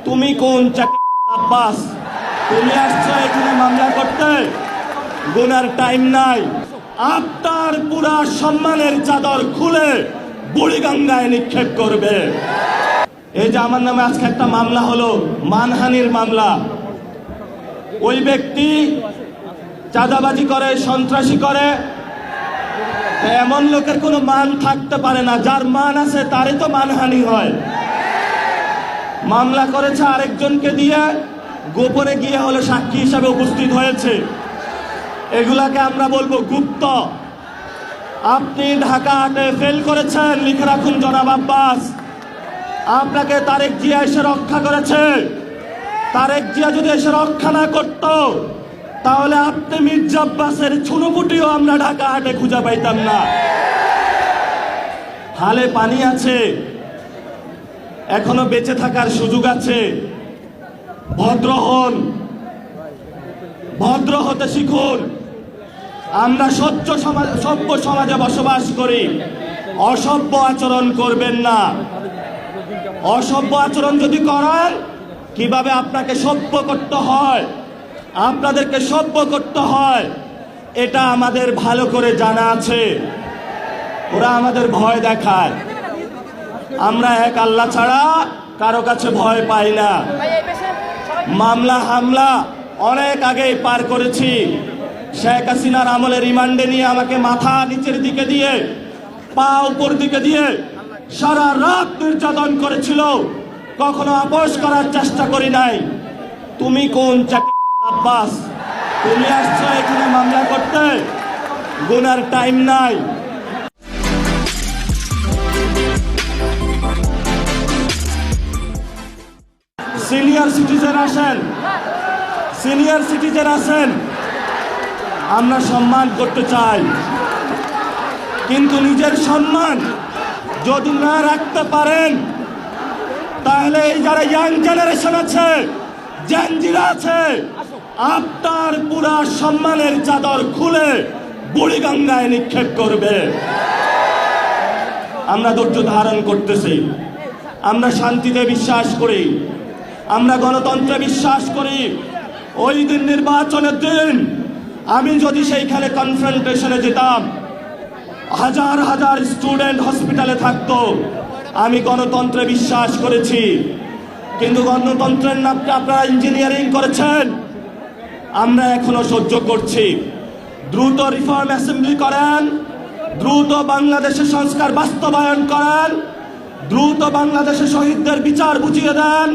তুমি কোন আব্বাস? তুমি আসছো এখানে মামলা করতে? গুনার টাইম নাই। আপনার পুরা সম্মানের চাদর খুলে বুড়িগঙ্গায় নিক্ষেপ করবে। এই যে আমার নামে আজকে একটা মামলা হলো, মানহানির মামলা। ওই ব্যক্তি চাঁদাবাজি করে, সন্ত্রাসী করে। এমন লোকের কোনো মান থাকতে পারে না, যার মান আছে তারই তো মানহানি হয়। মামলা করেছে আরেকজনকে দিয়ে, গোপনে গিয়ে হলো সাক্ষী হিসাবে উপস্থিত হয়েছে। এগুলাকে আমরা বলবো গুপ্ত। আপনি ঢাকা হাটে ফেল করেছেন, লিখে রাখুন জনাব আব্বাস। আপনাকে তারেক জিয়া এসে রক্ষা করেছে। তারেক জিয়া যদি এসে রক্ষা না করত, তাহলে আপনি মির্জা আব্বাসের ছুনোপুটিও আমরা ঢাকা হাটে খুঁজে পাইতাম না। হালে পানি আছে, এখনো বেঁচে থাকার সুযোগ আছে। ভদ্র হন, ভদ্র হতে শিখুন। আমরা সভ্য সমাজে বসবাস করি। অসভ্য আচরণ করবেন না। অসভ্য আচরণ যদি করেন, কিভাবে আপনাকে সভ্য করতে হয়, আপনাদেরকে সভ্য করতে হয়, এটা আমাদের ভালো করে জানা আছে। ওরা আমাদের ভয় দেখায়। আমরা এক আল্লাহ ছাড়া কারো কাছে ভয় পাই না। মামলা হামলা অনেক আগেই পার করেছি। শেখ হাসিনার আমলে রিমান্ডে নিয়ে আমাকে মাথা নিচের দিকে দিয়ে, পা উপর দিকে দিয়ে সারা রাত নির্যাতন করেছিল। কখনো আপোষ করার চেষ্টা করি নাই। তুমি কোন আব্বাস? তুমি আসছো এখানে মামলা করতে? গুনার টাইম নাই। সিনিয়র সিটিজেন আসেন, সিনিয়র সিটিজেন আসেন। আমরা সম্মান করতে চাই, কিন্তু নিজের সম্মান যদি না রাখতে পারেন, তাহলে এই যারা ইয়াং জেনারেশন আছে, জেনজিরা আছে, আপনার পুরা সম্মানের চাদর খুলে বুড়িগঙ্গায় নিক্ষেপ করবে। আমরা ধৈর্য ধারণ করতেছি। আমরা শান্তিতে বিশ্বাস করি, আমরা গণতন্ত্রে বিশ্বাস করি। ওই দিন নির্বাচনের দিন আমি যদি সেইখানে কনফ্রন্টেশনে যেতাম, হাজার হাজার স্টুডেন্ট হসপিটালে থাকতো। আমি গণতন্ত্রে বিশ্বাস করেছি, কিন্তু গণতন্ত্রের নামে আপনারা ইঞ্জিনিয়ারিং করেছেন। আমরা এখনো সহ্য করছি। দ্রুত রিফর্ম অ্যাসেম্বলি করেন, দ্রুত বাংলাদেশের সংস্কার বাস্তবায়ন করেন, দ্রুত বাংলাদেশের শহীদদের বিচার বুঝিয়ে দেন।